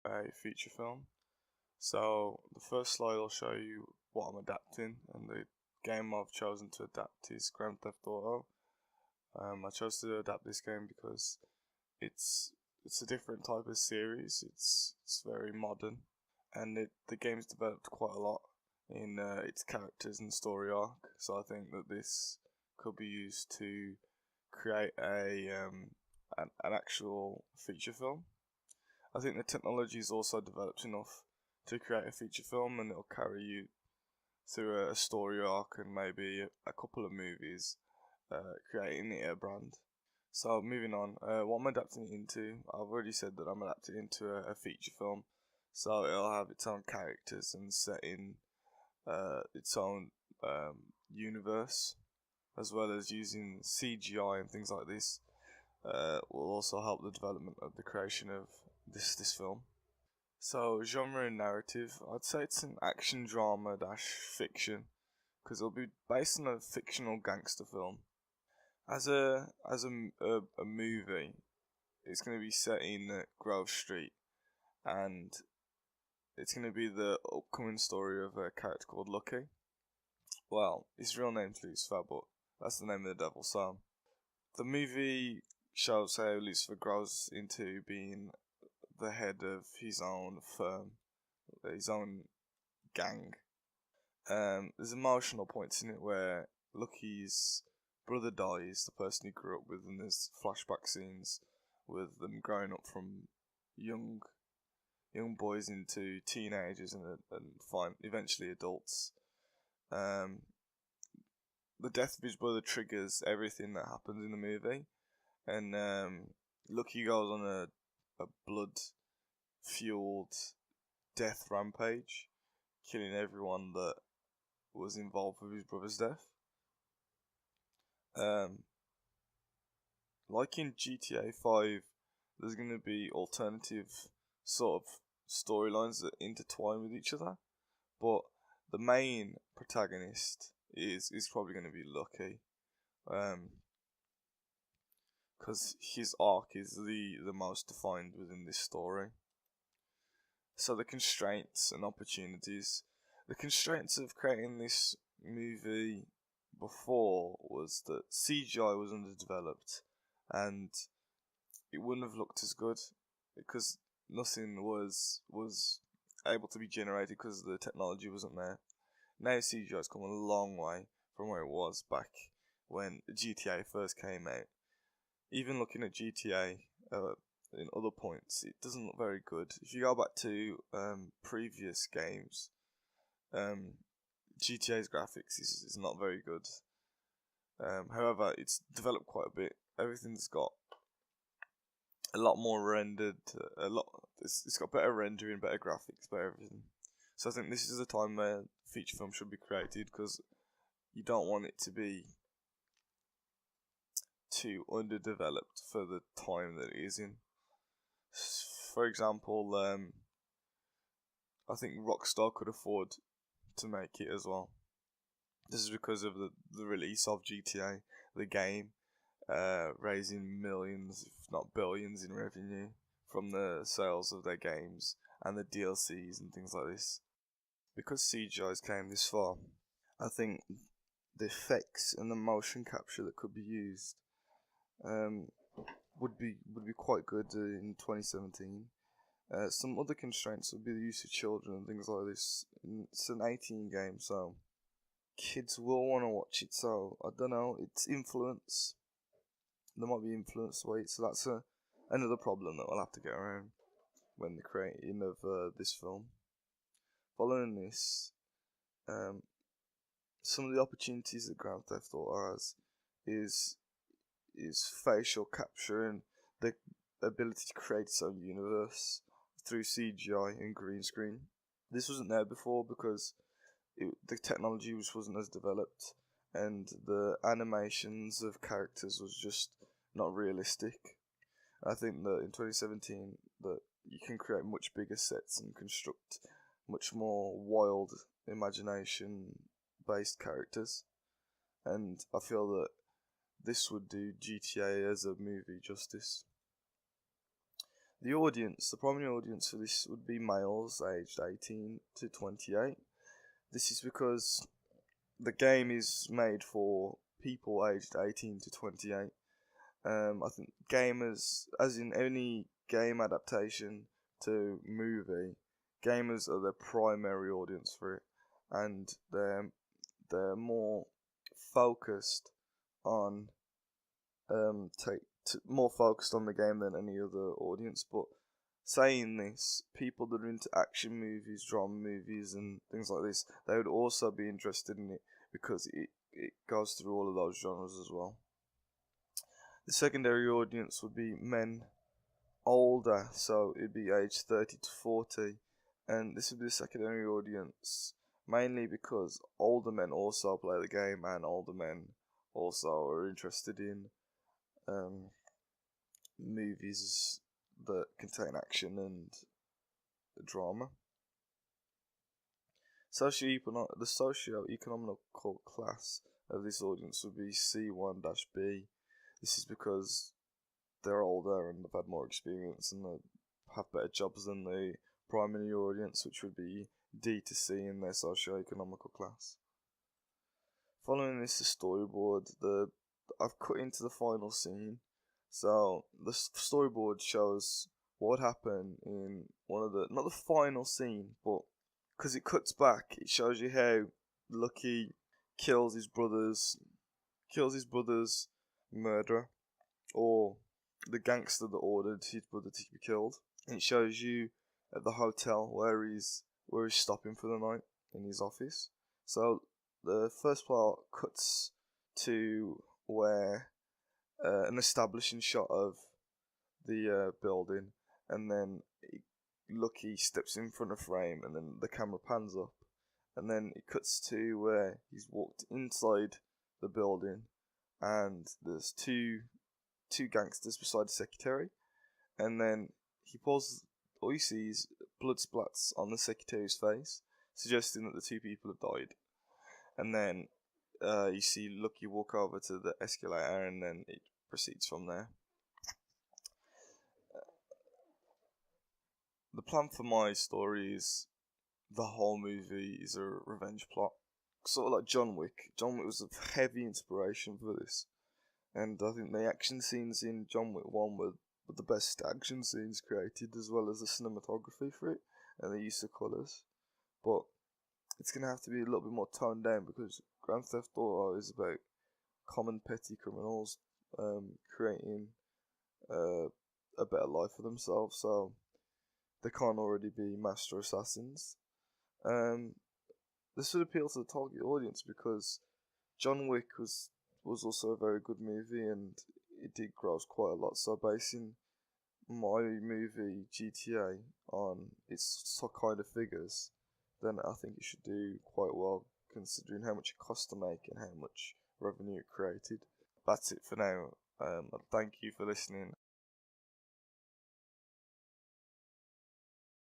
a feature film. So the first slide will show you what I'm adapting, and the game I've chosen to adapt is Grand Theft Auto. I chose to adapt this game because it's it's a different type of series. It's very modern, and the game's developed quite a lot in its characters and story arc. So I think that this could be used to create an actual feature film. I think the technology is also developed enough to create a feature film, and it'll carry you through a story arc and maybe a couple of movies, creating it a brand. So moving on, what I'm adapting it into, I've already said that I'm adapting it into a feature film, so it'll have its own characters and set in its own universe, as well as using CGI and things like this. Will also help the development of the creation of this film. So genre and narrative, I'd say it's an action drama dash fiction because it'll be based on a fictional gangster film. As a movie, it's going to be set in Grove Street, and it's going to be the upcoming story of a character called Lucky. Well, his real name's Lucifer, but that's the name of the devil. So the movie shows how Lucifer grows into being the head of his own firm, his own gang. There's emotional points in it where Lucky's brother dies, the person he grew up with, and there's flashback scenes with them growing up from young boys into teenagers and eventually adults. Um, the death of his brother triggers everything that happens in the movie, and Lucky goes on a blood fueled death rampage, killing everyone that was involved with his brother's death. Um, like in GTA 5, there's going to be alternative sort of storylines that intertwine with each other, but the main protagonist is probably going to be Lucky, because his arc is the most defined within this story. So the constraints and opportunities. The constraints of creating this movie before was that CGI was underdeveloped and it wouldn't have looked as good because nothing was able to be generated because the technology wasn't there. Now CGI has come a long way from where it was back when GTA first came out. Even looking at GTA in other points, it doesn't look very good. If you go back to previous games, GTA's graphics is not very good. However, it's developed quite a bit. Everything's got a lot more rendered. It's got better rendering, better graphics, better everything. So I think this is the time where feature film should be created because you don't want it to be too underdeveloped for the time that it is in. For example, I think Rockstar could afford to make it as well. This is because of the release of GTA, the game, raising millions, if not billions, in revenue from the sales of their games and the DLCs and things like this. Because CGI's came this far, I think the effects and the motion capture that could be used um, would be quite good in 2017. Some other constraints would be the use of children and things like this. It's an 18 game, so kids will want to watch it. So I don't know. It's influence. There might be influence weight, so that's another problem that we'll have to get around when the creating of this film. Following this, um, some of the opportunities that Grand Theft Auto has is facial capture and the ability to create its own universe through CGI and green screen. This wasn't there before because the technology wasn't as developed, and the animations of characters was just not realistic. I think that in 2017 that you can create much bigger sets and construct much more wild imagination based characters, and I feel that this would do GTA as a movie justice. The primary audience for this would be males aged 18 to 28. This is because the game is made for people aged 18 to 28. I think gamers, as in any game adaptation to movie, gamers are the primary audience for it, and they're more focused on more focused on the game than any other audience. But saying this, people that are into action movies, drama movies, and things like this, they would also be interested in it because it goes through all of those genres as well. The secondary audience would be men older, so it'd be age 30 to 40, and this would be the secondary audience mainly because older men also play the game, and older men also are interested in movies that contain action and drama. The socio-economical class of this audience would be C1-B. This is because they're older and they've had more experience and they have better jobs than the primary audience, which would be D to C in their socio-economical class. Following this, the storyboard, I've cut into the final scene. So the storyboard shows what happened in not the final scene, but because it cuts back, it shows you how Lucky kills his brother's murderer, or the gangster that ordered his brother to be killed. And it shows you at the hotel where he's stopping for the night in his office. So the first part cuts to where an establishing shot of the building, and then Lucky steps in front of frame, and then the camera pans up, and then it cuts to where he's walked inside the building, and there's two gangsters beside the secretary, and then he pulls. All you see is blood splats on the secretary's face, suggesting that the two people have died. And then you see Lucky walk over to the escalator, and then it proceeds from there. The plan for my story is the whole movie is a revenge plot, sort of like John Wick. John Wick was a heavy inspiration for this, and I think the action scenes in John Wick 1 were the best action scenes created, as well as the cinematography for it and the use of colours. But it's going to have to be a little bit more toned down because Grand Theft Auto is about common petty criminals creating a better life for themselves, so they can't already be master assassins. This would appeal to the target audience because John Wick was also a very good movie and it did gross quite a lot. So basing my movie GTA on its kind of figures, then I think it should do quite well considering how much it cost to make and how much revenue it created. That's it for now. Thank you for listening.